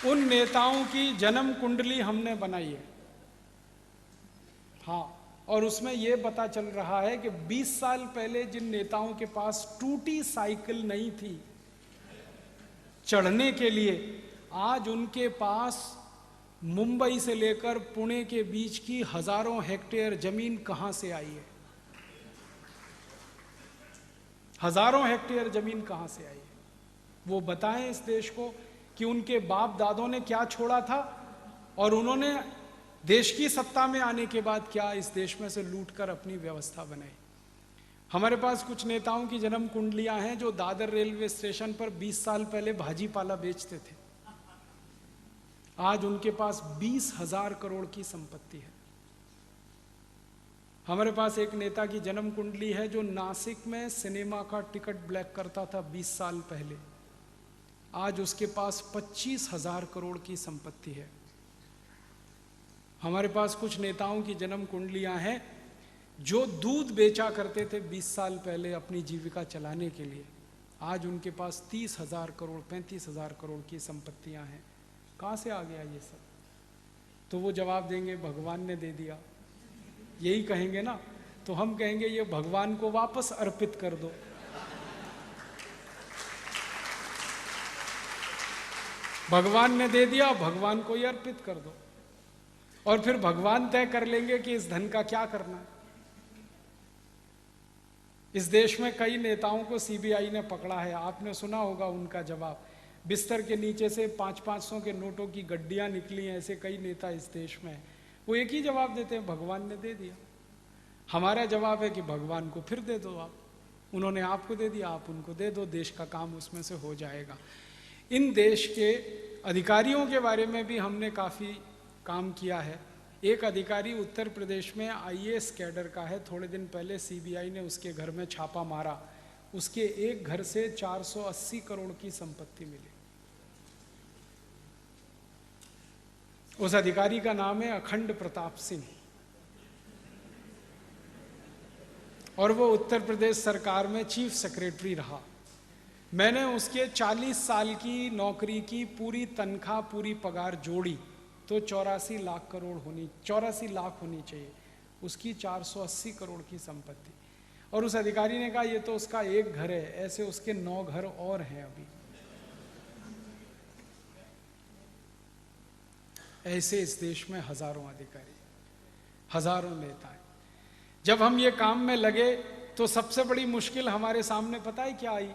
उन नेताओं की जन्म कुंडली हमने बनाई है। हाँ, और उसमें यह पता चल रहा है कि 20 साल पहले जिन नेताओं के पास टूटी साइकिल नहीं थी चढ़ने के लिए, आज उनके पास मुंबई से लेकर पुणे के बीच की हजारों हेक्टेयर जमीन कहां से आई है? हजारों हेक्टेयर जमीन कहां से आई है? वो बताएं इस देश को कि उनके बाप दादों ने क्या छोड़ा था और उन्होंने देश की सत्ता में आने के बाद क्या इस देश में से लूट कर अपनी व्यवस्था बनाई। हमारे पास कुछ नेताओं की जन्म कुंडलियां हैं जो दादर रेलवे स्टेशन पर 20 साल पहले भाजी पाला बेचते थे। आज उनके पास 20,000 करोड़ की संपत्ति है। हमारे पास एक नेता की जन्म कुंडली है जो नासिक में सिनेमा का टिकट ब्लैक करता था 20 साल पहले। आज उसके पास 25,000 करोड़ की संपत्ति है। हमारे पास कुछ नेताओं की जन्म कुंडलियां हैं जो दूध बेचा करते थे 20 साल पहले अपनी जीविका चलाने के लिए। आज उनके पास 30,000 करोड़ 35,000 करोड़ की संपत्तियां हैं। कहां से आ गया ये सब? तो वो जवाब देंगे भगवान ने दे दिया। यही कहेंगे ना, तो हम कहेंगे ये भगवान को वापस अर्पित कर दो। भगवान ने दे दिया, भगवान को ही अर्पित कर दो और फिर भगवान तय कर लेंगे कि इस धन का क्या करना है। इस देश में कई नेताओं को सीबीआई ने पकड़ा है, आपने सुना होगा उनका जवाब। बिस्तर के नीचे से 500-500 के नोटों की गड्डियां निकली हैं, ऐसे कई नेता इस देश में। वो एक ही जवाब देते हैं, भगवान ने दे दिया। हमारा जवाब है कि भगवान को फिर दे दो आप। उन्होंने आपको दे दिया, आप उनको दे दो, देश का काम उसमें से हो जाएगा। इन देश के अधिकारियों के बारे में भी हमने काफ़ी काम किया है। एक अधिकारी उत्तर प्रदेश में आईएएस कैडर का है। थोड़े दिन पहले सीबीआई ने उसके घर में छापा मारा, उसके एक घर से 480 करोड़ की संपत्ति मिली। उस अधिकारी का नाम है अखंड प्रताप सिंह और वो उत्तर प्रदेश सरकार में चीफ सेक्रेटरी रहा। मैंने उसके 40 साल की नौकरी की पूरी तनख्वाह पूरी पगार जोड़ी तो 84 लाख होनी चाहिए। उसकी 480 करोड़ की संपत्ति। और उस अधिकारी ने कहा ये तो उसका एक घर है, ऐसे उसके 9 घर और हैं अभी। ऐसे इस देश में हजारों अधिकारी, हजारों नेता हैं। जब हम ये काम में लगे तो सबसे बड़ी मुश्किल हमारे सामने पता है क्या आई?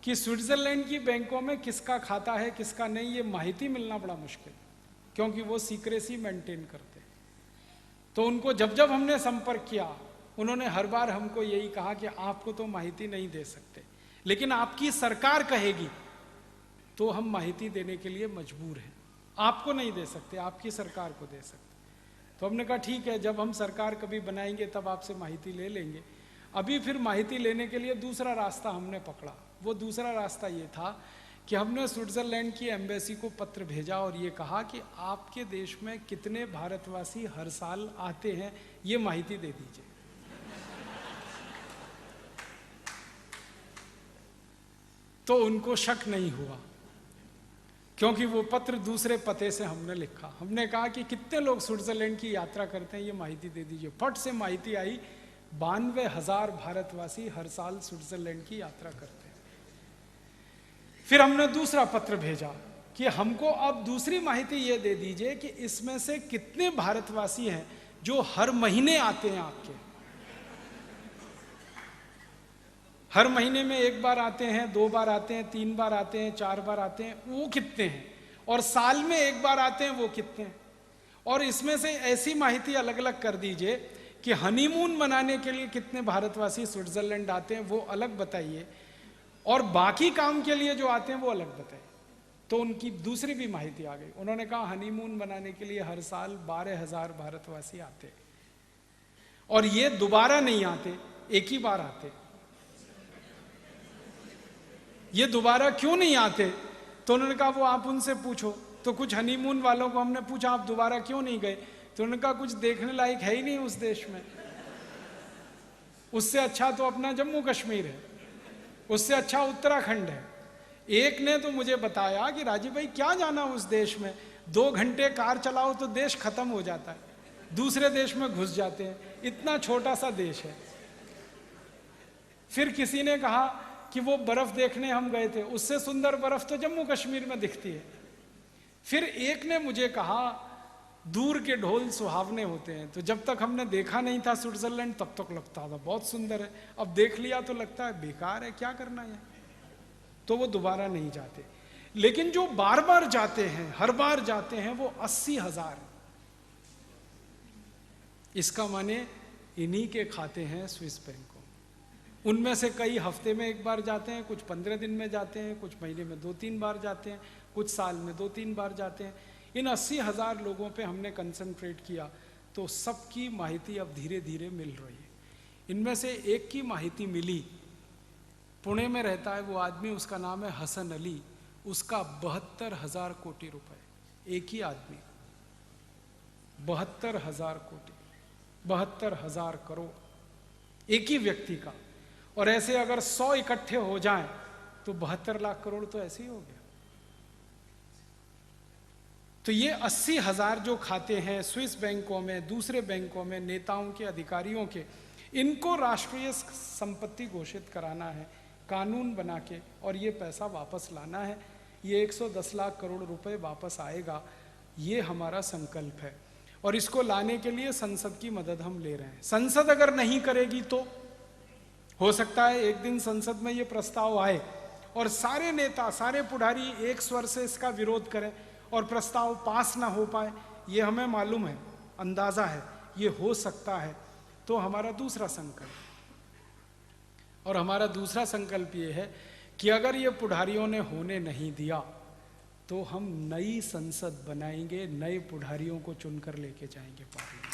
कि स्विट्जरलैंड की बैंकों में किसका खाता है किसका नहीं, ये माहिती मिलना बड़ा मुश्किल, क्योंकि वो सीक्रेसी मेंटेन करते हैं। तो उनको जब जब हमने संपर्क किया, उन्होंने हर बार हमको यही कहा कि आपको तो माहिती नहीं दे सकते, लेकिन आपकी सरकार कहेगी तो हम माहिती देने के लिए मजबूर हैं। आपको नहीं दे सकते, आपकी सरकार को दे सकते। तो हमने कहा ठीक है, जब हम सरकार कभी बनाएंगे तब आपसे माहिती ले लेंगे। अभी फिर माहिती लेने के लिए दूसरा रास्ता हमने पकड़ा। वो दूसरा रास्ता ये था कि हमने स्विट्जरलैंड की एम्बेसी को पत्र भेजा और ये कहा कि आपके देश में कितने भारतवासी हर साल आते हैं, ये माहिती दे दीजिए। तो उनको शक नहीं हुआ, क्योंकि वो पत्र दूसरे पते से हमने लिखा। हमने कहा कि कितने लोग स्विट्जरलैंड की यात्रा करते हैं, ये माहिती दे दीजिए। फट से माहिती आई, 92,000 भारतवासी हर साल स्विट्जरलैंड की यात्रा करते हैं। फिर हमने दूसरा पत्र भेजा कि हमको अब दूसरी माहिती ये दे दीजिए कि इसमें से कितने भारतवासी हैं जो हर महीने आते हैं आपके। हर महीने में 1 बार आते हैं, 2 बार आते हैं, 3 बार आते हैं, 4 बार आते हैं, वो कितने हैं? और साल में 1 बार आते हैं, वो कितने हैं? और इसमें से ऐसी माहिती अलग अलग कर दीजिए कि हनीमून मनाने के लिए कितने भारतवासी स्विट्जरलैंड आते हैं, वो अलग बताइए, और बाकी काम के लिए जो आते हैं वो अलग बताइए। तो उनकी दूसरी भी माहिती आ गई। उन्होंने कहा हनीमून मनाने के लिए हर साल 12,000 भारतवासी आते, और ये दोबारा नहीं आते, एक ही बार आते। ये दोबारा क्यों नहीं आते? तो उन्होंने कहा वो आप उनसे पूछो। तो कुछ हनीमून वालों को हमने पूछा आप दोबारा क्यों नहीं गए? तो उन्होंने कहा कुछ देखने लायक है ही नहीं उस देश में, उससे अच्छा तो अपना जम्मू कश्मीर है, उससे अच्छा उत्तराखंड है, एक ने तो मुझे बताया कि राजीव भाई क्या जाना उस देश में, 2 घंटे कार चलाओ तो देश खत्म हो जाता है, दूसरे देश में घुस जाते हैं, इतना छोटा सा देश है। फिर किसी ने कहा कि वो बर्फ देखने हम गए थे, उससे सुंदर बर्फ तो जम्मू कश्मीर में दिखती है। फिर एक ने मुझे कहा दूर के ढोल सुहावने होते हैं। तो जब तक हमने देखा नहीं था स्विट्जरलैंड तब तक लगता था बहुत सुंदर है, अब देख लिया तो लगता है बेकार है, क्या करना है, तो वो दोबारा नहीं जाते। लेकिन जो बार बार जाते हैं, हर बार जाते हैं, वो 80,000। इसका माने इन्हीं के खाते हैं स्विस बैंकों। उनमें से कई हफ्ते में एक बार जाते हैं, कुछ 15 दिन में जाते हैं, कुछ महीने में 2-3 बार जाते हैं, कुछ साल में 2-3 बार जाते हैं। इन 80,000 लोगों पे हमने कंसंट्रेट किया तो सबकी माहिती अब धीरे धीरे मिल रही है। इनमें से एक की माहिती मिली, पुणे में रहता है वो आदमी, उसका नाम है हसन अली। उसका 72,000 कोटि रुपए, एक ही आदमी, 72,000 कोटि, 72,000 करोड़ एक ही व्यक्ति का। और ऐसे अगर 100 इकट्ठे हो जाएं तो 72 लाख करोड़ तो ऐसे ही हो गया। तो ये 80,000 जो खाते हैं स्विस बैंकों में, दूसरे बैंकों में, नेताओं के, अधिकारियों के, इनको राष्ट्रीय संपत्ति घोषित कराना है कानून बना के, और ये पैसा वापस लाना है। ये 110 लाख करोड़ रुपए वापस आएगा, ये हमारा संकल्प है। और इसको लाने के लिए संसद की मदद हम ले रहे हैं। संसद अगर नहीं करेगी तो हो सकता है एक दिन संसद में ये प्रस्ताव आए और सारे नेता, सारे पुढ़ारी एक स्वर से इसका विरोध करें और प्रस्ताव पास ना हो पाए। ये हमें मालूम है, अंदाजा है, ये हो सकता है। तो हमारा दूसरा संकल्प, और हमारा दूसरा संकल्प ये है कि अगर ये पुढ़ारियों ने होने नहीं दिया तो हम नई संसद बनाएंगे, नए पुढ़ारियों को चुनकर लेके जाएंगे पार्लियामेंट।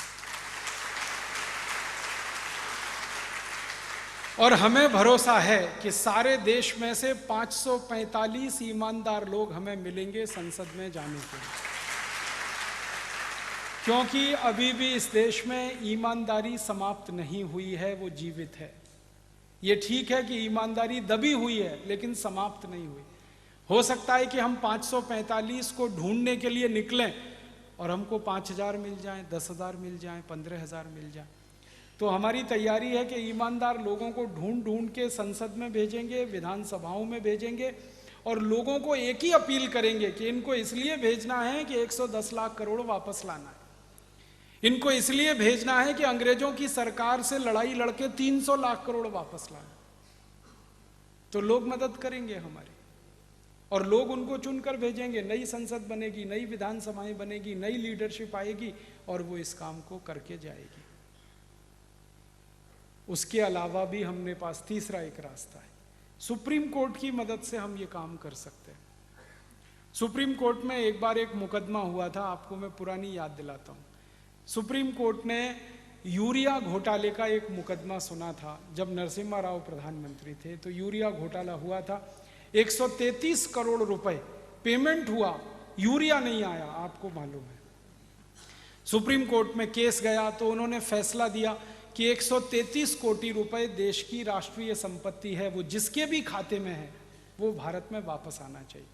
और हमें भरोसा है कि सारे देश में से 545 ईमानदार लोग हमें मिलेंगे संसद में जाने के लिए, क्योंकि अभी भी इस देश में ईमानदारी समाप्त नहीं हुई है, वो जीवित है। ये ठीक है कि ईमानदारी दबी हुई है लेकिन समाप्त नहीं हुई। हो सकता है कि हम 545 को ढूंढने के लिए निकलें और हमको 5,000 मिल जाएं, 10,000 मिल जाएं, 15,000 मिल जाएं। तो हमारी तैयारी है कि ईमानदार लोगों को ढूंढ ढूंढ के संसद में भेजेंगे, विधानसभाओं में भेजेंगे, और लोगों को एक ही अपील करेंगे कि इनको इसलिए भेजना है कि 110 लाख करोड़ वापस लाना है, इनको इसलिए भेजना है कि अंग्रेजों की सरकार से लड़ाई लड़के 300 लाख करोड़ वापस लाना। तो लोग मदद करेंगे हमारी, और लोग उनको चुनकर भेजेंगे। नई संसद बनेगी, नई विधानसभाएं बनेगी, नई लीडरशिप आएगी और वो इस काम को करके जाएगी। उसके अलावा भी हमने पास तीसरा एक रास्ता है, सुप्रीम कोर्ट की मदद से हम ये काम कर सकते हैं। सुप्रीम कोर्ट में एक बार एक मुकदमा हुआ था, आपको मैं पुरानी याद दिलाता हूँ। सुप्रीम कोर्ट ने यूरिया घोटाले का एक मुकदमा सुना था जब नरसिम्हा राव प्रधानमंत्री थे। तो यूरिया घोटाला हुआ था, 133 करोड़ रुपए पेमेंट हुआ, यूरिया नहीं आया, आपको मालूम है। सुप्रीम कोर्ट में केस गया तो उन्होंने फैसला दिया कि 133 कोटि रुपए देश की राष्ट्रीय संपत्ति है, वो जिसके भी खाते में है वो भारत में वापस आना चाहिए।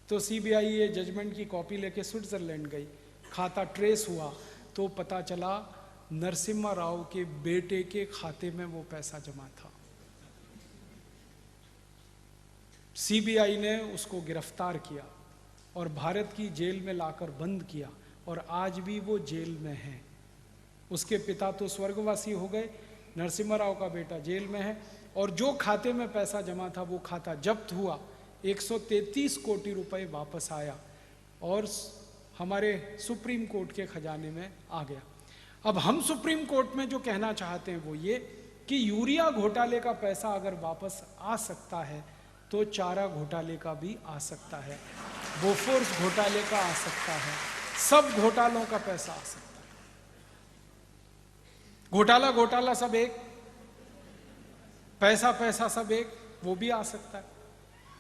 तो सीबीआई ये जजमेंट की कॉपी लेके स्विट्जरलैंड गई, खाता ट्रेस हुआ तो पता चला नरसिम्हा राव के बेटे के खाते में वो पैसा जमा था। सीबीआई ने उसको गिरफ्तार किया और भारत की जेल में लाकर बंद किया, और आज भी वो जेल में है। उसके पिता तो स्वर्गवासी हो गए, नरसिम्हा राव का बेटा जेल में है, और जो खाते में पैसा जमा था वो खाता जब्त हुआ, 133 कोटि रुपए वापस आया और हमारे सुप्रीम कोर्ट के खजाने में आ गया। अब हम सुप्रीम कोर्ट में जो कहना चाहते हैं वो ये कि यूरिया घोटाले का पैसा अगर वापस आ सकता है तो चारा घोटाले का भी आ सकता है, बोफोर्स घोटाले का आ सकता है, सब घोटालों का पैसा आ सकता है। घोटाला घोटाला सब एक, पैसा पैसा सब एक, वो भी आ सकता है।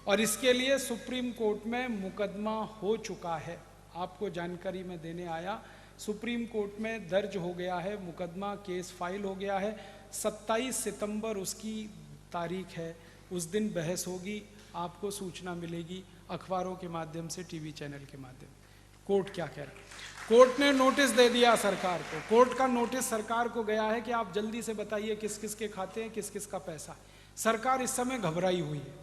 और इसके लिए सुप्रीम कोर्ट में मुकदमा हो चुका है, आपको जानकारी में देने आया। सुप्रीम कोर्ट में दर्ज हो गया है मुकदमा, केस फाइल हो गया है। 27 सितंबर उसकी तारीख है, उस दिन बहस होगी। आपको सूचना मिलेगी अखबारों के माध्यम से, टीवी चैनल के माध्यम। कोर्ट क्या कह रहा है? कोर्ट ने नोटिस दे दिया सरकार को। कोर्ट का नोटिस सरकार को गया है कि आप जल्दी से बताइए किस किस के खाते हैं, किस किस का पैसा है। सरकार इस समय घबराई हुई है।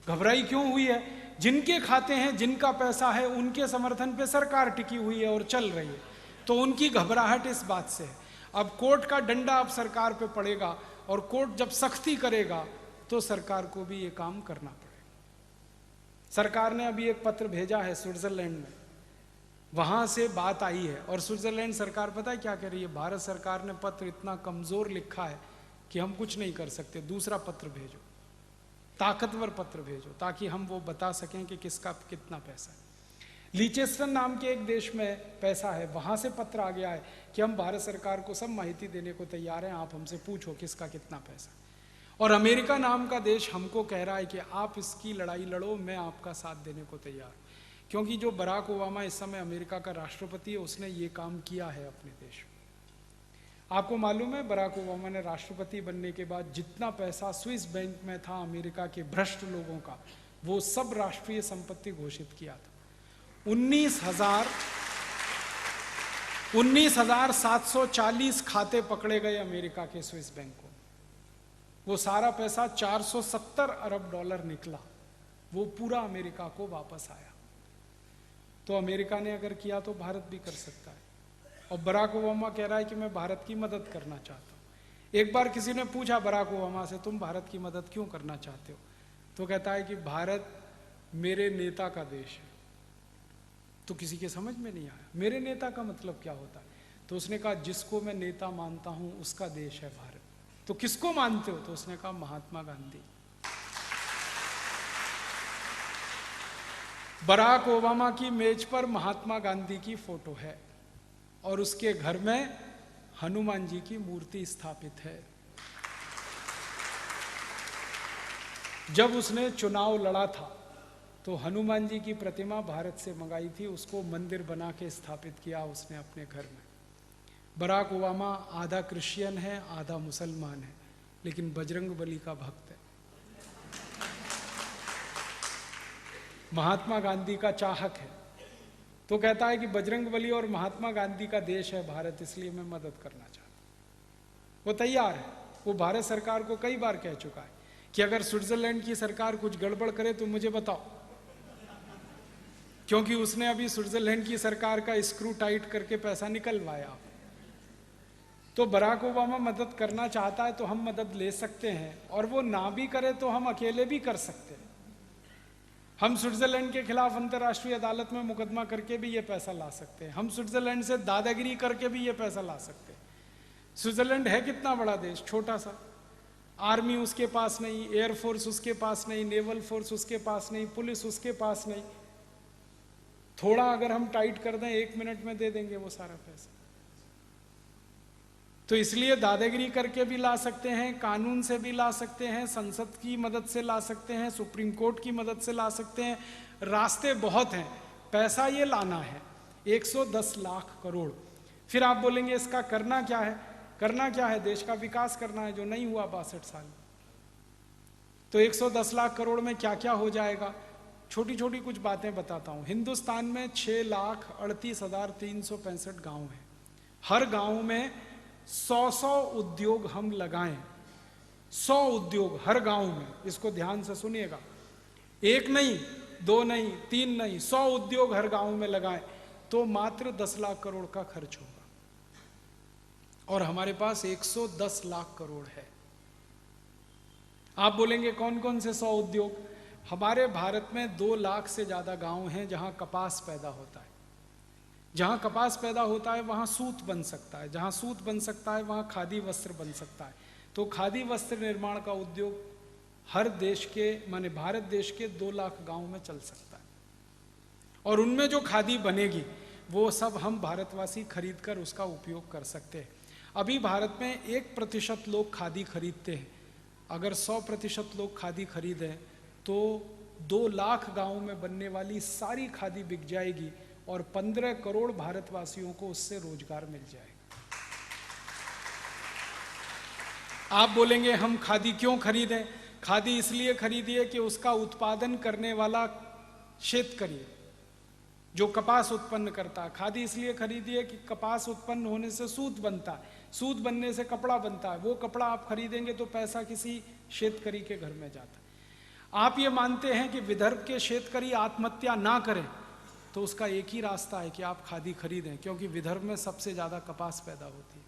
घबराई क्यों हुई है? जिनके खाते हैं, जिनका पैसा है, उनके समर्थन पे सरकार टिकी हुई है और चल रही है, तो उनकी घबराहट इस बात से है। अब कोर्ट का डंडा अब सरकार पे पड़ेगा, और कोर्ट जब सख्ती करेगा तो सरकार को भी ये काम करना पड़ेगा। सरकार ने अभी एक पत्र भेजा है स्विट्जरलैंड में, वहां से बात आई है, और स्विट्जरलैंड सरकार पता है क्या कह रही है? भारत सरकार ने पत्र इतना कमजोर लिखा है कि हम कुछ नहीं कर सकते, दूसरा पत्र भेजो, ताकतवर पत्र भेजो, ताकि हम वो बता सकें कि किसका कितना पैसा है। लीचेस्टन नाम के एक देश में पैसा है, वहां से पत्र आ गया है कि हम भारत सरकार को सब माहिती देने को तैयार हैं, आप हमसे पूछो किसका कितना पैसा। और अमेरिका नाम का देश हमको कह रहा है कि आप इसकी लड़ाई लड़ो, मैं आपका साथ देने को तैयार हूं। क्योंकि जो बराक ओबामा इस समय अमेरिका का राष्ट्रपति है, उसने ये काम किया है अपने देश में। आपको मालूम है, बराक ओबामा ने राष्ट्रपति बनने के बाद जितना पैसा स्विस बैंक में था अमेरिका के भ्रष्ट लोगों का, वो सब राष्ट्रीय संपत्ति घोषित किया था। 19,740 खाते पकड़े गए अमेरिका के स्विस बैंकों। वो सारा पैसा $470 अरब निकला, वो पूरा अमेरिका को वापस आया। तो अमेरिका ने अगर किया तो भारत भी कर सकता है। और बराक ओबामा कह रहा है कि मैं भारत की मदद करना चाहता हूं। एक बार किसी ने पूछा बराक ओबामा से, तुम भारत की मदद क्यों करना चाहते हो? तो कहता है कि भारत मेरे नेता का देश है। तो किसी के समझ में नहीं आया मेरे नेता का मतलब क्या होता है। तो उसने कहा जिसको मैं नेता मानता हूं उसका देश है भारत। तो किसको मानते हो? तो उसने कहा महात्मा गांधी। बराक ओबामा की मेज पर महात्मा गांधी की फोटो है, और उसके घर में हनुमान जी की मूर्ति स्थापित है। जब उसने चुनाव लड़ा था तो हनुमान जी की प्रतिमा भारत से मंगाई थी, उसको मंदिर बना के स्थापित किया उसने अपने घर में। बराक ओबामा आधा क्रिश्चियन है, आधा मुसलमान है, लेकिन बजरंगबली का भक्त है। महात्मा गांधी का चाहक है। तो कहता है कि बजरंगबली और महात्मा गांधी का देश है भारत, इसलिए मैं मदद करना चाहता हूं। वो तैयार है। वो भारत सरकार को कई बार कह चुका है कि अगर स्विट्जरलैंड की सरकार कुछ गड़बड़ करे तो मुझे बताओ, क्योंकि उसने अभी स्विट्जरलैंड की सरकार का स्क्रू टाइट करके पैसा निकलवाया। तो बराक ओबामा मदद करना चाहता है तो हम मदद ले सकते हैं, और वो ना भी करे तो हम अकेले भी कर सकते हैं। हम स्विट्जरलैंड के खिलाफ अंतर्राष्ट्रीय अदालत में मुकदमा करके भी ये पैसा ला सकते हैं। हम स्विट्जरलैंड से दादागिरी करके भी ये पैसा ला सकते हैं। स्विट्जरलैंड है कितना बड़ा देश, छोटा सा। आर्मी उसके पास नहीं, एयरफोर्स उसके पास नहीं, नेवल फोर्स उसके पास नहीं, पुलिस उसके पास नहीं। थोड़ा अगर हम टाइट कर दें 1 मिनट में दे देंगे वो सारा पैसा। तो इसलिए दादागिरी करके भी ला सकते हैं, कानून से भी ला सकते हैं, संसद की मदद से ला सकते हैं, सुप्रीम कोर्ट की मदद से ला सकते हैं। रास्ते बहुत हैं, पैसा ये लाना है 110 लाख करोड़। फिर आप बोलेंगे इसका करना क्या है? करना क्या है? देश का विकास करना है, जो नहीं हुआ 62 साल। तो 110 लाख करोड़ में क्या क्या हो जाएगा? छोटी छोटी कुछ बातें बताता हूं। हिंदुस्तान में 6,38,365 गांव हैं। हर गांव में 100 उद्योग हम लगाएं, 100 उद्योग हर गांव में। इसको ध्यान से सुनिएगा, 1 नहीं, 2 नहीं, 3 नहीं, 100 उद्योग हर गांव में लगाएं तो मात्र 10 लाख करोड़ का खर्च होगा। और हमारे पास 110 लाख करोड़ है। आप बोलेंगे कौन कौन से 100 उद्योग? हमारे भारत में 2 लाख से ज्यादा गांव हैं जहां कपास पैदा होता है। जहां कपास पैदा होता है वहां सूत बन सकता है, जहां सूत बन सकता है वहां खादी वस्त्र बन सकता है। तो खादी वस्त्र निर्माण का उद्योग हर देश के, माने भारत देश के 2 लाख गांव में चल सकता है। और उनमें जो खादी बनेगी वो सब हम भारतवासी खरीद कर उसका उपयोग कर सकते हैं। अभी भारत में 1% लोग खादी खरीदते हैं। अगर 100% लोग खादी खरीदें तो 2 लाख गांव में बनने वाली सारी खादी बिक जाएगी और 15 करोड़ भारतवासियों को उससे रोजगार मिल जाएगा। आप बोलेंगे हम खादी क्यों खरीदें? खादी इसलिए खरीदिए कि उसका उत्पादन करने वाला शेतकरी जो कपास उत्पन्न करता है। खादी इसलिए खरीदिए कि कपास उत्पन्न होने से सूत बनता है, सूत बनने से कपड़ा बनता है, वो कपड़ा आप खरीदेंगे तो पैसा किसी शेतकरी के घर में जाता है। आप ये मानते हैं कि विदर्भ के शेतकरी आत्महत्या ना करें, तो उसका एक ही रास्ता है कि आप खादी खरीदें, क्योंकि विदर्भ में सबसे ज़्यादा कपास पैदा होती है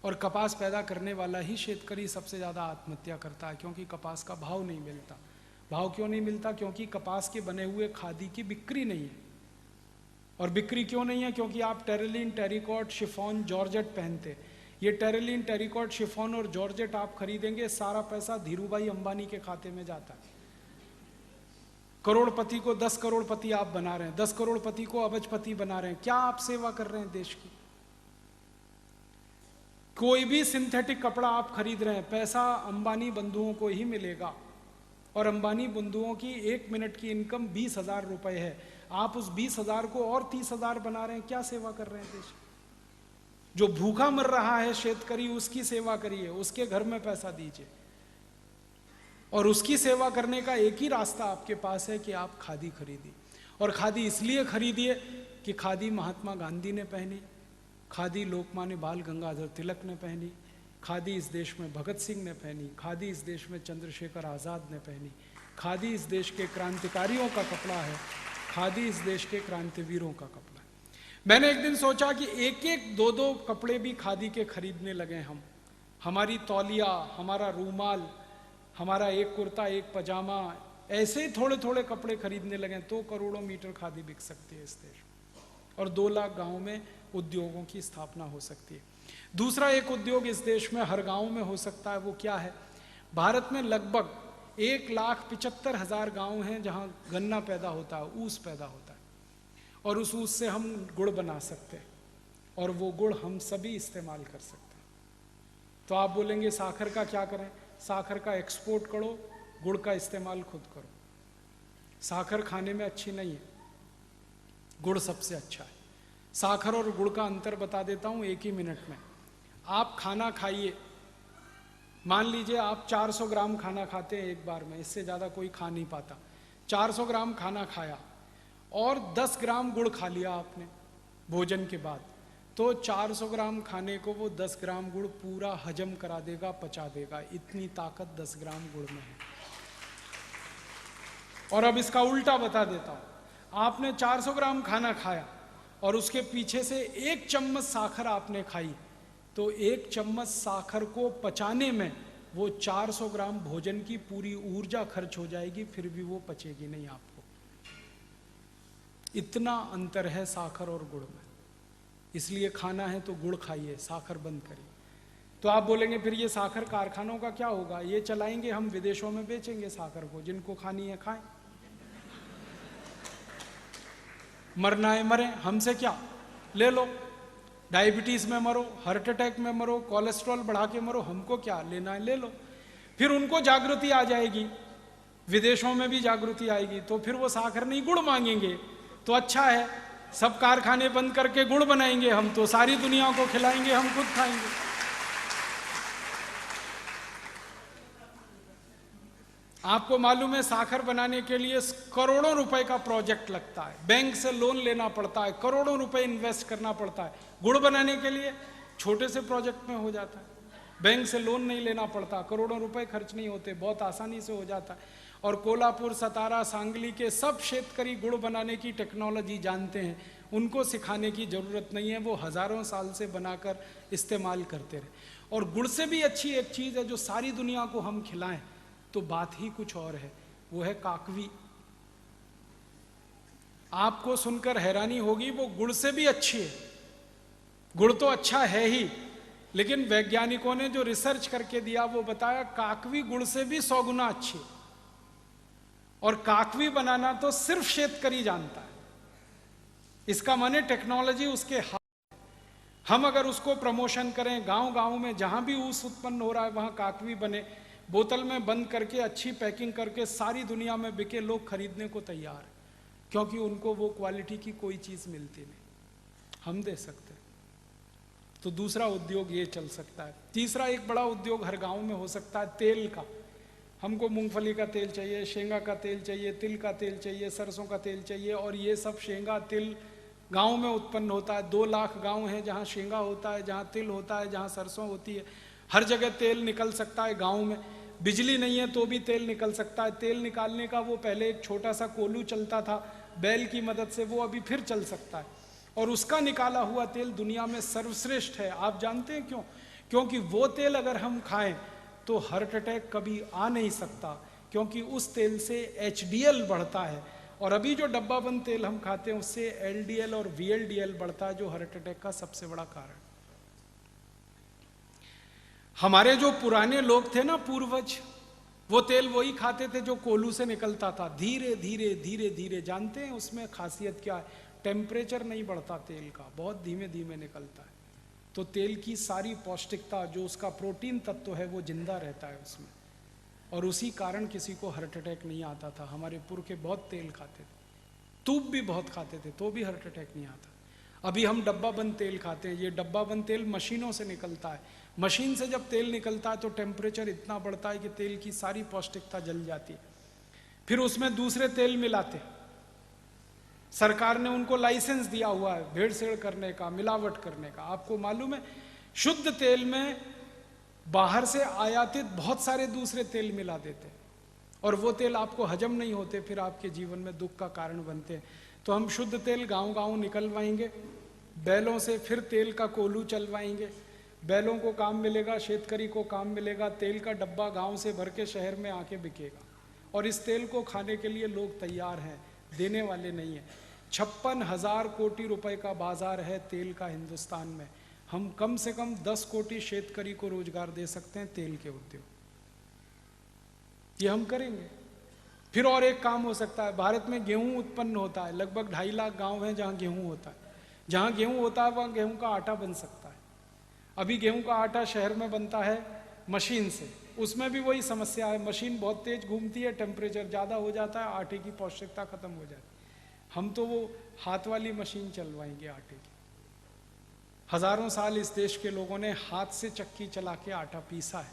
और कपास पैदा करने वाला ही शेतकरी सबसे ज़्यादा आत्महत्या करता है, क्योंकि कपास का भाव नहीं मिलता। भाव क्यों नहीं मिलता? क्योंकि कपास के बने हुए खादी की बिक्री नहीं है। और बिक्री क्यों नहीं है? क्योंकि आप टेरिलीन, टेरिकॉट, शिफॉन, जॉर्जेट पहनते। ये टेरिलीन, टेरिकॉट, शिफॉन और जॉर्जेट आप खरीदेंगे, सारा पैसा धीरूभाई अंबानी के खाते में जाता है। करोड़पति को 10 करोड़पति आप बना रहे हैं, 10 करोड़पति को अबजपति बना रहे हैं। क्या आप सेवा कर रहे हैं देश की? कोई भी सिंथेटिक कपड़ा आप खरीद रहे हैं, पैसा अंबानी बंधुओं को ही मिलेगा। और अंबानी बंधुओं की 1 मिनट की इनकम 20,000 रुपए है। आप उस 20,000 को और 30,000 बना रहे हैं। क्या सेवा कर रहे हैं देश? जो भूखा मर रहा है शेतकरी, उसकी सेवा करिए, उसके घर में पैसा दीजिए। और उसकी सेवा करने का एक ही रास्ता आपके पास है कि आप खादी खरीदिए। और खादी इसलिए खरीदिए कि खादी महात्मा गांधी ने पहनी, खादी लोकमान्य बाल गंगाधर तिलक ने पहनी, खादी इस देश में भगत सिंह ने पहनी, खादी इस देश में चंद्रशेखर आज़ाद ने पहनी, खादी इस देश के क्रांतिकारियों का कपड़ा है, खादी इस देश के क्रांतिवीरों का कपड़ा है। मैंने एक दिन सोचा कि एक एक दो दो कपड़े भी खादी के खरीदने लगे हम। हमारी तौलिया, हमारा रूमाल, हमारा एक कुर्ता, एक पजामा, ऐसे ही थोड़े थोड़े कपड़े खरीदने लगे तो करोड़ों मीटर खादी बिक सकती है इस देश में, और 2 लाख गाँव में उद्योगों की स्थापना हो सकती है। दूसरा एक उद्योग इस देश में हर गांव में हो सकता है। वो क्या है? भारत में लगभग 1,75,000 गांव हैं जहां गन्ना पैदा होता है, ऊस पैदा होता है, और उस ऊस से हम गुड़ बना सकते हैं, और वो गुड़ हम सभी इस्तेमाल कर सकते हैं। तो आप बोलेंगे साखर का क्या करें? साखर का एक्सपोर्ट करो, गुड़ का इस्तेमाल खुद करो। साखर खाने में अच्छी नहीं है, गुड़ सबसे अच्छा है। साखर और गुड़ का अंतर बता देता हूं एक ही मिनट में। आप खाना खाइए, मान लीजिए आप 400 ग्राम खाना खाते हैं एक बार में, इससे ज़्यादा कोई खा नहीं पाता। 400 ग्राम खाना खाया और 10 ग्राम गुड़ खा लिया आपने भोजन के बाद, तो 400 ग्राम खाने को वो 10 ग्राम गुड़ पूरा हजम करा देगा, पचा देगा। इतनी ताकत 10 ग्राम गुड़ में है। और अब इसका उल्टा बता देता हूं। आपने 400 ग्राम खाना खाया और उसके पीछे से 1 चम्मच साखर आपने खाई, तो 1 चम्मच साखर को पचाने में वो 400 ग्राम भोजन की पूरी ऊर्जा खर्च हो जाएगी, फिर भी वो पचेगी नहीं आपको। इतना अंतर है साखर और गुड़ में। इसलिए खाना है तो गुड़ खाइए, साखर बंद करिए। तो आप बोलेंगे फिर ये साखर कारखानों का क्या होगा? ये चलाएंगे हम, विदेशों में बेचेंगे साखर को, जिनको खानी है खाएं, मरना है मरे, हमसे क्या, ले लो। डायबिटीज में मरो, हार्ट अटैक में मरो, कोलेस्ट्रॉल बढ़ा के मरो, हमको क्या, लेना है ले लो। फिर उनको जागृति आ जाएगी, विदेशों में भी जागृति आएगी, तो फिर वो साखर नहीं गुड़ मांगेंगे। तो अच्छा है, सब कारखाने बंद करके गुड़ बनाएंगे हम, तो सारी दुनिया को खिलाएंगे, हम खुद खाएंगे। आपको मालूम है साखर बनाने के लिए करोड़ों रुपए का प्रोजेक्ट लगता है, बैंक से लोन लेना पड़ता है, करोड़ों रुपए इन्वेस्ट करना पड़ता है। गुड़ बनाने के लिए छोटे से प्रोजेक्ट में हो जाता है, बैंक से लोन नहीं लेना पड़ता, करोड़ों रुपए खर्च नहीं होते, बहुत आसानी से हो जाता है। और कोल्हापुर, सतारा, सांगली के सब शेतकरी गुड़ बनाने की टेक्नोलॉजी जानते हैं, उनको सिखाने की जरूरत नहीं है, वो हजारों साल से बनाकर इस्तेमाल करते रहे। और गुड़ से भी अच्छी एक चीज है जो सारी दुनिया को हम खिलाएं तो बात ही कुछ और है, वो है काकवी। आपको सुनकर हैरानी होगी, वो गुड़ से भी अच्छी है। गुड़ तो अच्छा है ही, लेकिन वैज्ञानिकों ने जो रिसर्च करके दिया वो बताया काकवी गुड़ से भी 100 गुना अच्छी। और काकवी बनाना तो सिर्फ शेतकरी जानता है, इसका माने टेक्नोलॉजी उसके हाथ। हम अगर उसको प्रमोशन करें, गांव गांव में जहां भी ऊस उत्पन्न हो रहा है वहां काकवी बने, बोतल में बंद करके अच्छी पैकिंग करके सारी दुनिया में बिके, लोग खरीदने को तैयार है, क्योंकि उनको वो क्वालिटी की कोई चीज मिलती नहीं, हम दे सकते हैं। तो दूसरा उद्योग ये चल सकता है। तीसरा एक बड़ा उद्योग हर गांव में हो सकता है, तेल का। हमको मूंगफली का तेल चाहिए, शेंगा का तेल चाहिए, तिल का तेल चाहिए, सरसों का तेल चाहिए, और ये सब शेंगा तिल गांव में उत्पन्न होता है। 2 लाख गांव हैं जहाँ शेंगा होता है, जहाँ तिल होता है, जहाँ सरसों होती है। हर जगह तेल निकल सकता है गांव में। बिजली नहीं है तो भी तेल निकल सकता है। तेल निकालने का वो पहले एक छोटा सा कोलू चलता था बैल की मदद से, वो अभी फिर चल सकता है, और उसका निकाला हुआ तेल दुनिया में सर्वश्रेष्ठ है। आप जानते हैं क्यों? क्योंकि वो तेल अगर हम खाएं तो हार्ट अटैक कभी आ नहीं सकता, क्योंकि उस तेल से HDL बढ़ता है, और अभी जो डब्बा बंद तेल हम खाते हैं उससे LDL और VLDL बढ़ता है, जो हार्ट अटैक का सबसे बड़ा कारण। हमारे जो पुराने लोग थे ना, पूर्वज, वो तेल वही खाते थे जो कोलू से निकलता था। धीरे धीरे धीरे धीरे, जानते हैं उसमें खासियत क्या है? टेम्परेचर नहीं बढ़ता तेल का, बहुत धीमे धीमे निकलता है, तो तेल की सारी पौष्टिकता, जो उसका प्रोटीन तत्व है, वो जिंदा रहता है उसमें, और उसी कारण किसी को हार्ट अटैक नहीं आता था। हमारे पुरखे बहुत तेल खाते थे, तूप भी बहुत खाते थे, तो भी हार्ट अटैक नहीं आता। अभी हम डब्बा बंद तेल खाते हैं। ये डब्बा बंद तेल मशीनों से निकलता है। मशीन से जब तेल निकलता है तो टेम्परेचर इतना बढ़ता है कि तेल की सारी पौष्टिकता जल जाती है। फिर उसमें दूसरे तेल मिलाते। सरकार ने उनको लाइसेंस दिया हुआ है भेड़सेड़ करने का, मिलावट करने का। आपको मालूम है, शुद्ध तेल में बाहर से आयातित बहुत सारे दूसरे तेल मिला देते, और वो तेल आपको हजम नहीं होते, फिर आपके जीवन में दुख का कारण बनते हैं। तो हम शुद्ध तेल गांव गांव निकलवाएंगे बैलों से, फिर तेल का कोलू चलवाएंगे, बैलों को काम मिलेगा, शेतकरी को काम मिलेगा, तेल का डब्बा गांव से भर के शहर में आके बिकेगा, और इस तेल को खाने के लिए लोग तैयार हैं, देने वाले नहीं है। 56,000 कोटि रुपए का बाजार है तेल का हिंदुस्तान में। हम कम से कम 10 कोटि शेतकरी को रोजगार दे सकते हैं तेल के उद्योग, ये हम करेंगे। फिर और एक काम हो सकता है, भारत में गेहूं उत्पन्न होता है, लगभग 2.5 लाख गांव हैं जहां गेहूं होता है। जहां गेहूं होता है वहां गेहूं का आटा बन सकता है। अभी गेहूं का आटा शहर में बनता है मशीन से, उसमें भी वही समस्या है, मशीन बहुत तेज घूमती है, टेम्परेचर ज़्यादा हो जाता है, आटे की पौष्टिकता खत्म हो जाती है। हम तो वो हाथ वाली मशीन चलवाएंगे आटे की। हजारों साल इस देश के लोगों ने हाथ से चक्की चला के आटा पीसा है,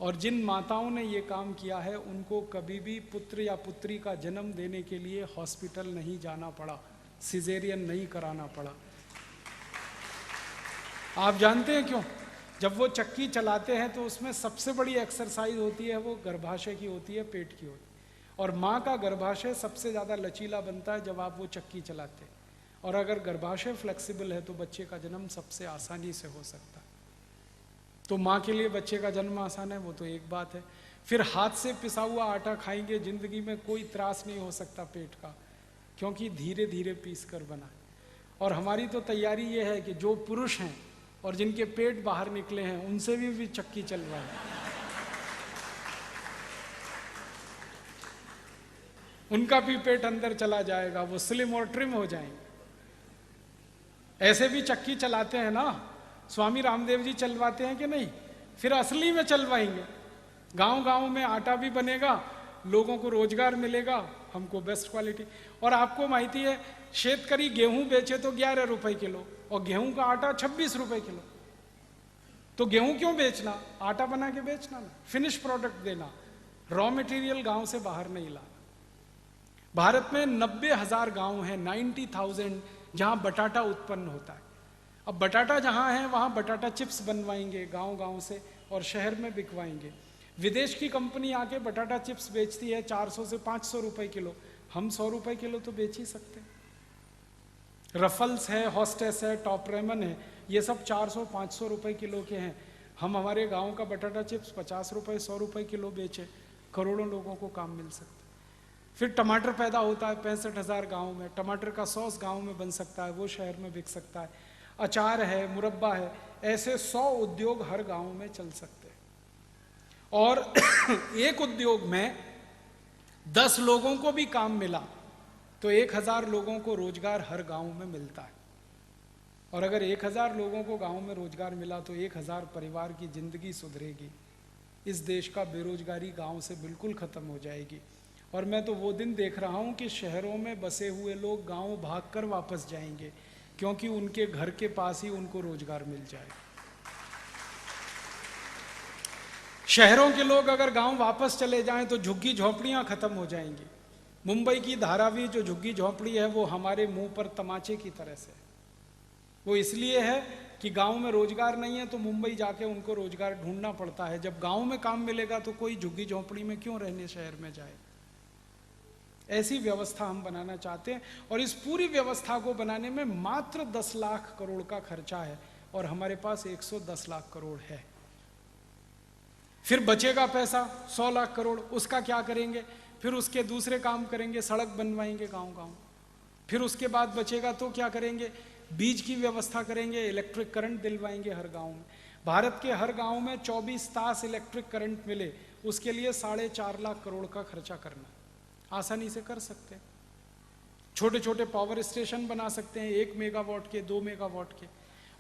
और जिन माताओं ने ये काम किया है उनको कभी भी पुत्र या पुत्री का जन्म देने के लिए हॉस्पिटल नहीं जाना पड़ा, सिजेरियन नहीं कराना पड़ा। आप जानते हैं क्यों? जब वो चक्की चलाते हैं तो उसमें सबसे बड़ी एक्सरसाइज होती है, वो गर्भाशय की होती है, पेट की होती है, और माँ का गर्भाशय सबसे ज़्यादा लचीला बनता है जब आप वो चक्की चलाते हैं, और अगर गर्भाशय फ्लेक्सिबल है तो बच्चे का जन्म सबसे आसानी से हो सकता है। तो माँ के लिए बच्चे का जन्म आसान है, वो तो एक बात है। फिर हाथ से पिसा हुआ आटा खाएंगे, जिंदगी में कोई त्रास नहीं हो सकता पेट का, क्योंकि धीरे धीरे पीस कर बना। और हमारी तो तैयारी ये है कि जो पुरुष हैं और जिनके पेट बाहर निकले हैं उनसे भी चक्की चलवाएं, उनका भी पेट अंदर चला जाएगा, वो स्लिम और ट्रिम हो जाएंगे। ऐसे भी चक्की चलाते हैं ना, स्वामी रामदेव जी चलवाते हैं कि नहीं? फिर असली में चलवाएंगे, गांव गांव में आटा भी बनेगा, लोगों को रोजगार मिलेगा, हमको बेस्ट क्वालिटी। और आपको माहिती है, शेतकरी गेहूं बेचे तो 11 रुपए किलो, और गेहूं का आटा 26 रुपए किलो। तो गेहूं क्यों बेचना, आटा बना के बेचना ना, फिनिश प्रोडक्ट देना, रॉ मटेरियल गांव से बाहर नहीं लाना। भारत में 90,000 गांव हैं, 90,000, जहां बटाटा उत्पन्न होता है। अब बटाटा जहां है वहां बटाटा चिप्स बनवाएंगे गांव गांव से, और शहर में बिकवाएंगे। विदेश की कंपनी आके बटाटा चिप्स बेचती है 400 से 500 रुपए किलो, हम 100 रुपए किलो तो बेच ही सकते हैं। रफल्स है, हॉस्टेस है, टॉप रेमन है, ये सब 400-500 रुपए किलो के हैं। हम हमारे गांव का बटाटा चिप्स 50 रुपए 100 रुपए किलो बेचे, करोड़ों लोगों को काम मिल सकता है। फिर टमाटर पैदा होता है 65,000 गाँव में, टमाटर का सॉस गाँव में बन सकता है, वो शहर में बिक सकता है। अचार है, मुरब्बा है, ऐसे 100 उद्योग हर गांव में चल सकते हैं। और एक उद्योग में 10 लोगों को भी काम मिला तो 1,000 लोगों को रोजगार हर गांव में मिलता है। और अगर 1,000 लोगों को गांव में रोजगार मिला तो 1,000 परिवार की जिंदगी सुधरेगी। इस देश का बेरोजगारी गांव से बिल्कुल खत्म हो जाएगी। और मैं तो वो दिन देख रहा हूं कि शहरों में बसे हुए लोग गांव भागकर वापस जाएंगे, क्योंकि उनके घर के पास ही उनको रोजगार मिल जाएगा। शहरों के लोग अगर गांव वापस चले जाएं तो झुग्गी झोंपड़ियां खत्म हो जाएंगी। मुंबई की धारावी जो झुग्गी झोंपड़ी है वो हमारे मुंह पर तमाचे की तरह से, वो इसलिए है कि गांव में रोजगार नहीं है तो मुंबई जाके उनको रोजगार ढूंढना पड़ता है। जब गांव में काम मिलेगा तो कोई झुग्गी झोंपड़ी में क्यों रहने शहर में जाए। ऐसी व्यवस्था हम बनाना चाहते हैं और इस पूरी व्यवस्था को बनाने में मात्र 10 लाख करोड़ का खर्चा है और हमारे पास 110 लाख करोड़ है। फिर बचेगा पैसा 100 लाख करोड़, उसका क्या करेंगे? फिर उसके दूसरे काम करेंगे, सड़क बनवाएंगे गांव गांव। फिर उसके बाद बचेगा तो क्या करेंगे? बीज की व्यवस्था करेंगे, इलेक्ट्रिक करंट दिलवाएंगे हर गांव में। भारत के हर गांव में 24 तास इलेक्ट्रिक करंट मिले, उसके लिए 4.5 लाख करोड़ का खर्चा करना आसानी से कर सकते हैं। छोटे छोटे पावर स्टेशन बना सकते हैं, 1 मेगावाट के, 2 मेगावाट के,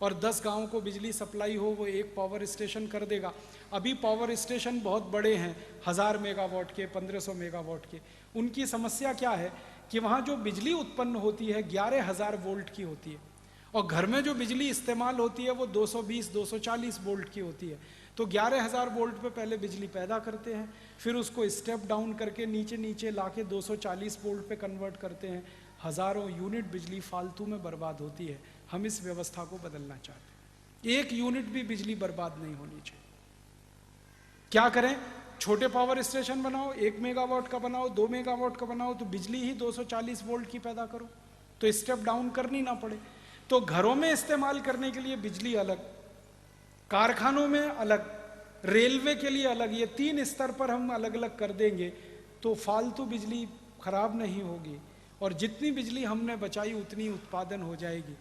और 10 गांव को बिजली सप्लाई हो वो एक पावर स्टेशन कर देगा। अभी पावर स्टेशन बहुत बड़े हैं, 1000 मेगावाट के, 1500 मेगावाट के। उनकी समस्या क्या है कि वहाँ जो बिजली उत्पन्न होती है 11,000 वोल्ट की होती है और घर में जो बिजली इस्तेमाल होती है वो 220-240 वोल्ट की होती है। तो 11,000 वोल्ट पे पहले बिजली पैदा करते हैं, फिर उसको स्टेप डाउन करके नीचे नीचे लाके 240 वोल्ट पे कन्वर्ट करते हैं। हजारों यूनिट बिजली फालतू में बर्बाद होती है। हम इस व्यवस्था को बदलना चाहते हैं, 1 यूनिट भी बिजली बर्बाद नहीं होनी चाहिए। क्या करें? छोटे पावर स्टेशन बनाओ, 1 मेगावाट का बनाओ, 2 मेगावाट का बनाओ, तो बिजली ही 240 वोल्ट की पैदा करो, तो स्टेप डाउन करनी ना पड़े। तो घरों में इस्तेमाल करने के लिए बिजली अलग, कारखानों में अलग, रेलवे के लिए अलग, ये 3 स्तर पर हम अलग अलग कर देंगे तो फालतू बिजली खराब नहीं होगी और जितनी बिजली हमने बचाई उतनी उत्पादन हो जाएगी।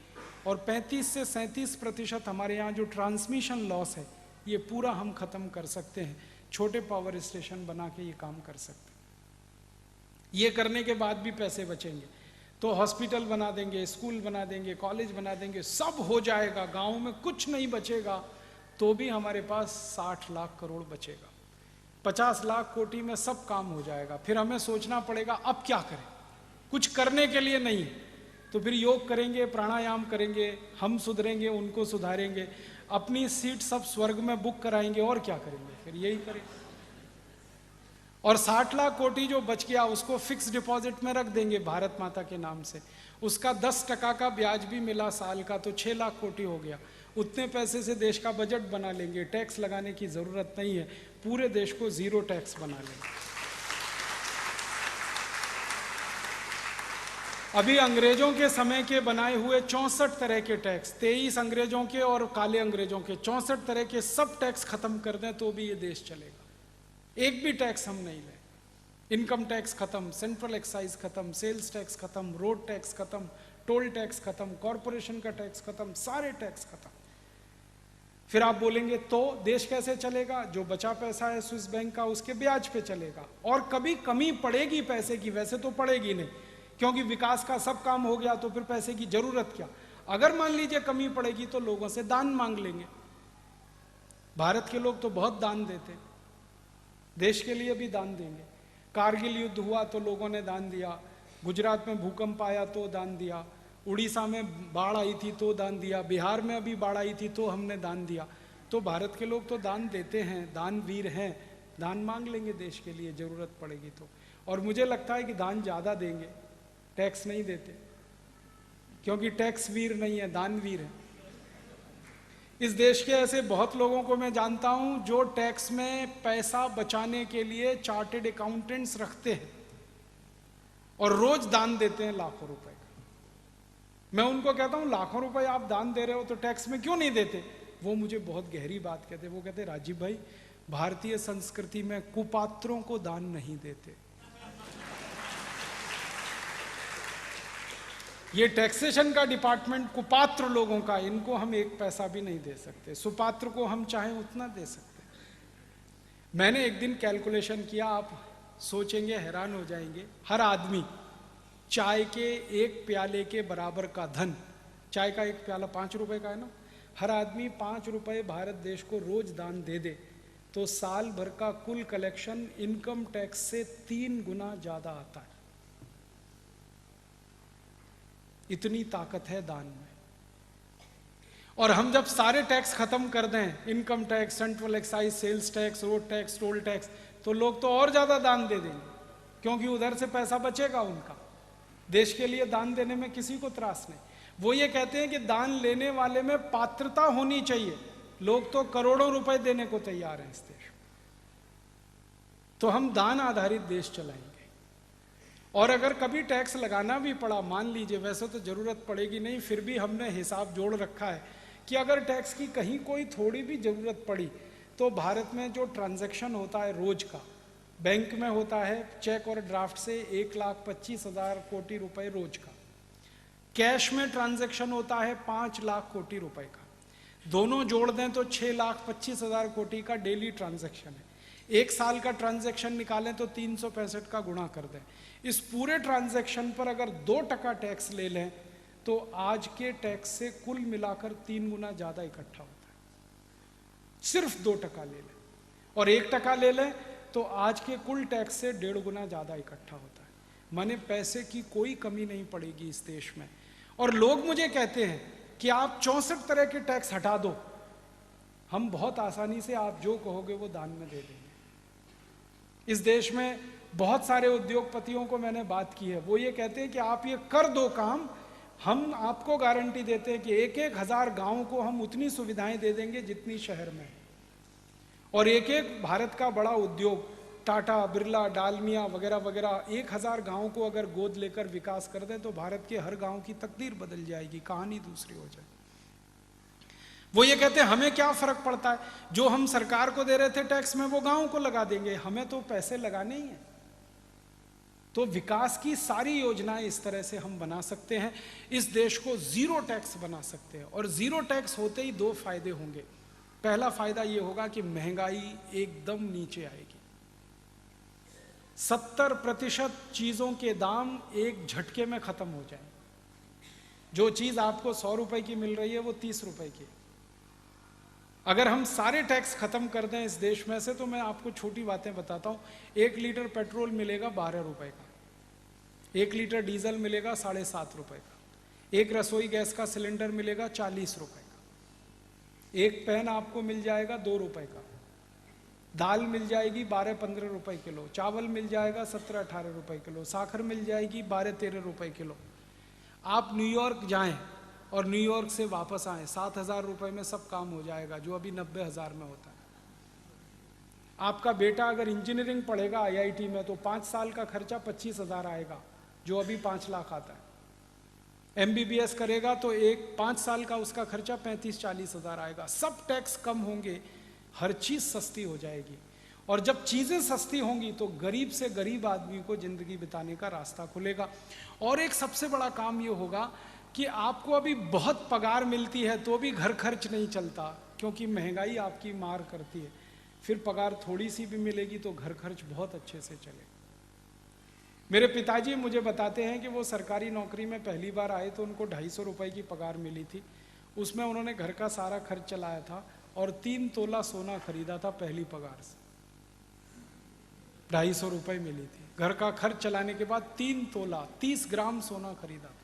और 35 से 37% हमारे यहाँ जो ट्रांसमिशन लॉस है ये पूरा हम खत्म कर सकते हैं। छोटे पावर स्टेशन बना के ये काम कर सकते हैं। ये करने के बाद भी पैसे बचेंगे तो हॉस्पिटल बना देंगे, स्कूल बना देंगे, कॉलेज बना देंगे, सब हो जाएगा, गांव में कुछ नहीं बचेगा तो भी हमारे पास 60 लाख करोड़ बचेगा। 50 लाख कोटी में सब काम हो जाएगा। फिर हमें सोचना पड़ेगा अब क्या करें, कुछ करने के लिए नहीं, तो फिर योग करेंगे, प्राणायाम करेंगे, हम सुधरेंगे, उनको सुधारेंगे, अपनी सीट सब स्वर्ग में बुक कराएंगे और क्या करेंगे, फिर यही करेंगे। और 60 लाख कोटी जो बच गया उसको फिक्स डिपॉजिट में रख देंगे भारत माता के नाम से, उसका 10% का ब्याज भी मिला साल का तो 6 लाख कोटी हो गया। उतने पैसे से देश का बजट बना लेंगे, टैक्स लगाने की जरूरत नहीं है, पूरे देश को 0 टैक्स बना लेंगे। अभी अंग्रेजों के समय के बनाए हुए 64 तरह के टैक्स, 23 अंग्रेजों के और काले अंग्रेजों के 64 तरह के सब टैक्स खत्म कर दें तो भी ये देश चलेगा। एक भी टैक्स हम नहीं लें। इनकम टैक्स खत्म, सेंट्रल एक्साइज खत्म, सेल्स टैक्स खत्म, रोड टैक्स खत्म, टोल टैक्स खत्म, कॉरपोरेशन का टैक्स खत्म, सारे टैक्स खत्म। फिर आप बोलेंगे तो देश कैसे चलेगा? जो बचा पैसा है स्विस बैंक का उसके ब्याज पे चलेगा और कभी कमी पड़ेगी पैसे की, वैसे तो पड़ेगी नहीं क्योंकि विकास का सब काम हो गया तो फिर पैसे की जरूरत क्या। अगर मान लीजिए कमी पड़ेगी तो लोगों से दान मांग लेंगे। भारत के लोग तो बहुत दान देते, देश के लिए भी दान देंगे। कारगिल युद्ध हुआ तो लोगों ने दान दिया, गुजरात में भूकंप आया तो दान दिया, उड़ीसा में बाढ़ आई थी तो दान दिया, बिहार में अभी बाढ़ आई थी तो हमने दान दिया। तो भारत के लोग तो दान देते हैं, दानवीर हैं, दान मांग लेंगे देश के लिए जरूरत पड़ेगी तो। और मुझे लगता है कि दान ज़्यादा देंगे, टैक्स नहीं देते क्योंकि टैक्स वीर नहीं है, दानवीर है। इस देश के ऐसे बहुत लोगों को मैं जानता हूं जो टैक्स में पैसा बचाने के लिए चार्टेड अकाउंटेंट्स रखते हैं और रोज दान देते हैं लाखों रुपए का। मैं उनको कहता हूं लाखों रुपए आप दान दे रहे हो तो टैक्स में क्यों नहीं देते? वो मुझे बहुत गहरी बात कहते, वो कहते राजीव भाई भारतीय संस्कृति में कुपात्रों को दान नहीं देते। ये टैक्सेशन का डिपार्टमेंट कुपात्र लोगों का, इनको हम 1 पैसा भी नहीं दे सकते, सुपात्र को हम चाहें उतना दे सकते। मैंने एक दिन कैलकुलेशन किया, आप सोचेंगे हैरान हो जाएंगे, हर आदमी चाय के 1 प्याले के बराबर का धन, चाय का 1 प्याला 5 रुपए का है ना, हर आदमी 5 रुपए भारत देश को रोज दान दे दे तो साल भर का कुल कलेक्शन इनकम टैक्स से 3 गुना ज्यादा आता है। इतनी ताकत है दान में। और हम जब सारे टैक्स खत्म कर दें, income tax, central excise, sales tax, road tax, toll tax, तो लोग तो और ज्यादा दान दे देंगे, क्योंकि उधर से पैसा बचेगा उनका। देश के लिए दान देने में किसी को त्रास नहीं। वो ये कहते हैं कि दान लेने वाले में पात्रता होनी चाहिए। लोग तो करोड़ों रुपए देने को तैयार हैं इस देश में। तो हम दान आधारित देश चलाएंगे। और अगर कभी टैक्स लगाना भी पड़ा, मान लीजिए, वैसे तो जरूरत पड़ेगी नहीं, फिर भी हमने हिसाब जोड़ रखा है कि अगर टैक्स की कहीं कोई थोड़ी भी जरूरत पड़ी, तो भारत में जो ट्रांजैक्शन होता है रोज का, बैंक में होता है चेक और ड्राफ्ट से 1,25,000 कोटि रुपए रोज का, कैश में ट्रांजैक्शन होता है 5 लाख कोटि रुपए का, दोनों जोड़ दें तो 6,25,000 कोटि का डेली ट्रांजैक्शन है। एक साल का ट्रांजैक्शन निकालें तो 365 का गुणा कर दें। इस पूरे ट्रांजैक्शन पर अगर 2% टैक्स ले लें तो आज के टैक्स से कुल मिलाकर 3 गुना ज्यादा इकट्ठा होता है। सिर्फ 2% ले लें, और 1% ले लें तो आज के कुल टैक्स से 1.5 गुना ज्यादा इकट्ठा होता है। माने पैसे की कोई कमी नहीं पड़ेगी इस देश में। और लोग मुझे कहते हैं कि आप 64 तरह के टैक्स हटा दो, हम बहुत आसानी से आप जो कहोगे वो दान में दे देंगे। इस देश में बहुत सारे उद्योगपतियों को मैंने बात की है, वो ये कहते हैं कि आप ये कर दो काम, हम आपको गारंटी देते हैं कि 1,000 गांव को हम उतनी सुविधाएं दे देंगे जितनी शहर में। और एक भारत का बड़ा उद्योग, टाटा, बिरला, डालमिया वगैरह वगैरह, 1,000 गांव को अगर गोद लेकर विकास कर दे तो भारत के हर गांव की तकदीर बदल जाएगी, कहानी दूसरी हो जाए। वो ये कहते हैं हमें क्या फर्क पड़ता है, जो हम सरकार को दे रहे थे टैक्स में वो गांव को लगा देंगे, हमें तो पैसे लगाने ही हैं। तो विकास की सारी योजनाएं इस तरह से हम बना सकते हैं। इस देश को जीरो टैक्स बना सकते हैं। और जीरो टैक्स होते ही 2 फायदे होंगे। पहला फायदा ये होगा कि महंगाई एकदम नीचे आएगी। 70% चीजों के दाम एक झटके में खत्म हो जाए। जो चीज आपको 100 रुपए की मिल रही है वो 30 रुपए की। अगर हम सारे टैक्स खत्म कर दें इस देश में से, तो मैं आपको छोटी बातें बताता हूं। 1 लीटर पेट्रोल मिलेगा 12 रुपए का, 1 लीटर डीजल मिलेगा 7.5 रुपए का, एक रसोई गैस का सिलेंडर मिलेगा 40 रुपए का, एक पेन आपको मिल जाएगा 2 रुपए का, दाल मिल जाएगी 12-15 रुपए किलो, चावल मिल जाएगा 17-18 रुपए किलो, साखर मिल जाएगी 12-13 रुपए किलो। आप न्यूयॉर्क जाएं और न्यूयॉर्क से वापस आए, 7,000 रुपए में सब काम हो जाएगा, जो अभी 90,000 में होता है। आपका बेटा अगर इंजीनियरिंग पढ़ेगा IIT में तो 5 साल का खर्चा 25,000 आएगा, जो अभी 5 लाख आता है। MBBS करेगा तो 5 साल का उसका खर्चा 35-40 हजार आएगा। सब टैक्स कम होंगे, हर चीज सस्ती हो जाएगी। और जब चीजें सस्ती होंगी तो गरीब से गरीब आदमी को जिंदगी बिताने का रास्ता खुलेगा। और एक सबसे बड़ा काम ये होगा कि आपको अभी बहुत पगार मिलती है तो भी घर खर्च नहीं चलता, क्योंकि महंगाई आपकी मार करती है। फिर पगार थोड़ी सी भी मिलेगी तो घर खर्च बहुत अच्छे से चलेगा। मेरे पिताजी मुझे बताते हैं कि वो सरकारी नौकरी में पहली बार आए तो उनको 250 रुपए की पगार मिली थी। उसमें उन्होंने घर का सारा खर्च चलाया था और 3 तोला सोना खरीदा था पहली पगार से। 250 रुपए मिली थी, घर का खर्च चलाने के बाद 3 तोला 30 ग्राम सोना खरीदा था।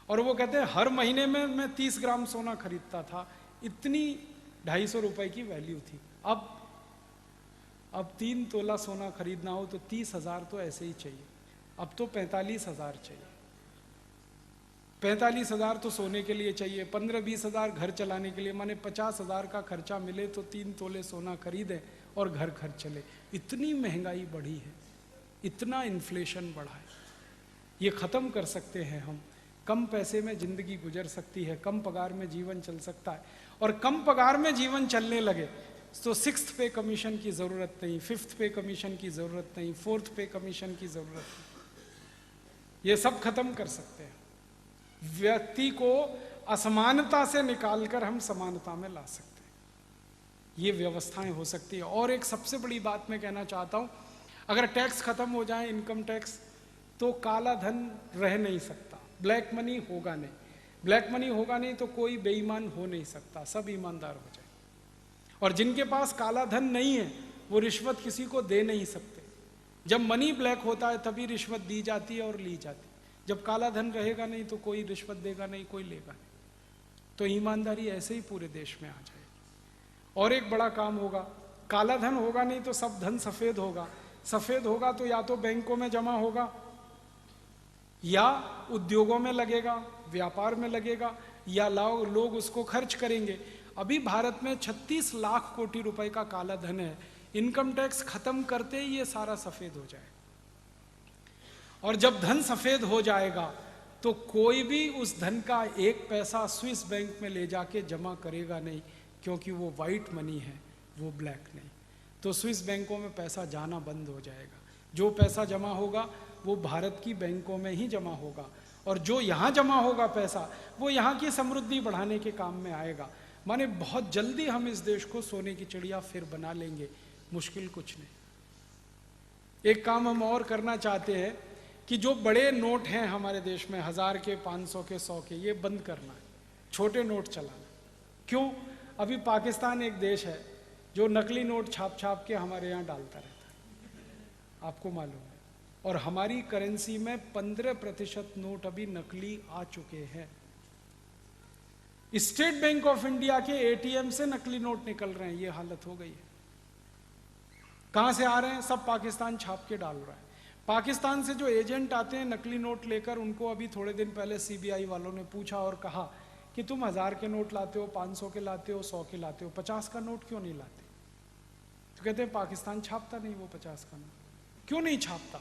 और वो कहते हैं हर महीने में मैं 30 ग्राम सोना खरीदता था, इतनी 250 रुपए की वैल्यू थी। अब 3 तोला सोना खरीदना हो तो 30,000 तो ऐसे ही चाहिए, अब तो 45,000 चाहिए। 45,000 तो सोने के लिए चाहिए, 15-20 हजार घर चलाने के लिए, माने 50,000 का खर्चा मिले तो 3 तोले सोना खरीदे और घर खर्च चले। इतनी महंगाई बढ़ी है, इतना इन्फ्लेशन बढ़ा है, ये खत्म कर सकते हैं हम। कम पैसे में जिंदगी गुजर सकती है, कम पगार में जीवन चल सकता है। और कम पगार में जीवन चलने लगे तो 6th पे कमीशन की जरूरत नहीं, 5th पे कमीशन की जरूरत नहीं, 4th पे कमीशन की जरूरत नहीं, ये सब खत्म कर सकते हैं। व्यक्ति को असमानता से निकालकर हम समानता में ला सकते हैं, ये व्यवस्थाएं हो सकती है। और एक सबसे बड़ी बात मैं कहना चाहता हूं, अगर टैक्स खत्म हो जाए, इनकम टैक्स, तो काला धन रह नहीं सकता, ब्लैक मनी होगा नहीं। ब्लैक मनी होगा नहीं तो कोई बेईमान हो नहीं सकता, सब ईमानदार हो जाए। और जिनके पास काला धन नहीं है वो रिश्वत किसी को दे नहीं सकते। जब मनी ब्लैक होता है तभी रिश्वत दी जाती है और ली जाती है। जब काला धन रहेगा नहीं तो कोई रिश्वत देगा नहीं, कोई लेगा नहीं। तो ईमानदारी ऐसे ही पूरे देश में आ जाएगी। और एक बड़ा काम होगा, काला धन होगा नहीं तो सब धन सफेद होगा। सफेद होगा तो या तो बैंकों में जमा होगा, या उद्योगों में लगेगा, व्यापार में लगेगा, या लोग उसको खर्च करेंगे। अभी भारत में 36 लाख कोटि रुपए का काला धन है। इनकम टैक्स खत्म करते ही ये सारा सफेद हो जाए। और जब धन सफेद हो जाएगा तो कोई भी उस धन का एक पैसा स्विस बैंक में ले जाके जमा करेगा नहीं, क्योंकि वो वाइट मनी है, वो ब्लैक नहीं। तो स्विस बैंकों में पैसा जाना बंद हो जाएगा। जो पैसा जमा होगा वो भारत की बैंकों में ही जमा होगा, और जो यहाँ जमा होगा पैसा वो यहाँ की समृद्धि बढ़ाने के काम में आएगा। माने बहुत जल्दी हम इस देश को सोने की चिड़िया फिर बना लेंगे, मुश्किल कुछ नहीं। एक काम हम और करना चाहते हैं कि जो बड़े नोट हैं हमारे देश में, 1000 के, 500 के, 100 के, ये बंद करना है, छोटे नोट चलाना। क्यों? अभी पाकिस्तान एक देश है जो नकली नोट छाप छाप के हमारे यहाँ डालता रहता है, आपको मालूम है। और हमारी करेंसी में 15% नोट अभी नकली आ चुके हैं। स्टेट बैंक ऑफ इंडिया के एटीएम से नकली नोट निकल रहे हैं, ये हालत हो गई है। कहां से आ रहे हैं? सब पाकिस्तान छाप के डाल रहा है। पाकिस्तान से जो एजेंट आते हैं नकली नोट लेकर, उनको अभी थोड़े दिन पहले सीबीआई वालों ने पूछा और कहा कि तुम 1000 के नोट लाते हो, 500 के लाते हो, 100 के लाते हो, 50 का नोट क्यों नहीं लाते? तो कहते हैं पाकिस्तान छापता नहीं वो 50 का नोट। क्यों नहीं छापता?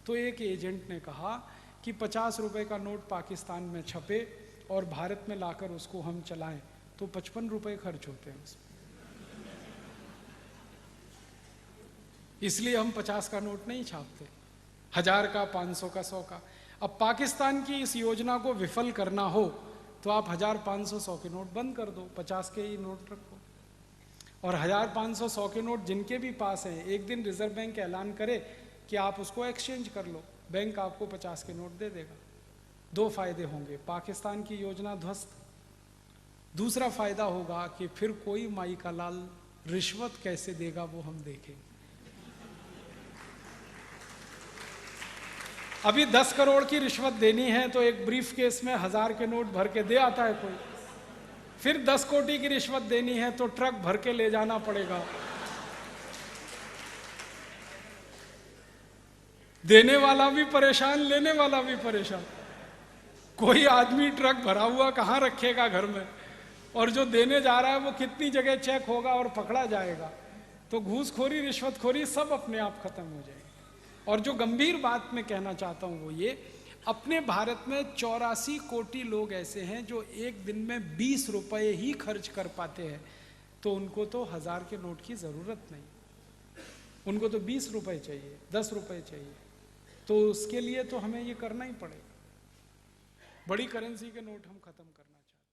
तो एक एजेंट ने कहा कि 50 रुपए का नोट पाकिस्तान में छपे और भारत में लाकर उसको हम चलाएं तो 55 रुपए खर्च होते हैं उसमें, इसलिए हम 50 का नोट नहीं छापते, 1000 का, 500 का, 100 का। अब पाकिस्तान की इस योजना को विफल करना हो तो आप 1000, 500, 100 के नोट बंद कर दो, 50 के ही नोट रखो। और 1000, 500, 100 के नोट जिनके भी पास हैं, एक दिन रिजर्व बैंक ऐलान करे कि आप उसको एक्सचेंज कर लो, बैंक आपको 50 के नोट दे देगा। 2 फायदे होंगे, पाकिस्तान की योजना ध्वस्त। दूसरा फायदा होगा कि फिर कोई माई का लाल रिश्वत कैसे देगा वो हम देखेंगे। अभी 10 करोड़ की रिश्वत देनी है तो एक ब्रीफ केस में 1000 के नोट भर के दे आता है कोई। फिर 10 कोटी की रिश्वत देनी है तो ट्रक भर के ले जाना पड़ेगा। देने वाला भी परेशान, लेने वाला भी परेशान। कोई आदमी ट्रक भरा हुआ कहाँ रखेगा घर में, और जो देने जा रहा है वो कितनी जगह चेक होगा और पकड़ा जाएगा। तो घूसखोरी, रिश्वतखोरी सब अपने आप खत्म हो जाएगी। और जो गंभीर बात मैं कहना चाहता हूं वो ये, अपने भारत में 84 कोटि लोग ऐसे हैं जो एक दिन में 20 रुपए ही खर्च कर पाते हैं, तो उनको तो 1000 के नोट की जरूरत नहीं, उनको तो 20 रुपए चाहिए, 10 रुपए चाहिए। तो उसके लिए तो हमें ये करना ही पड़ेगा। बड़ी करेंसी के नोट हम खत्म करना चाहिए।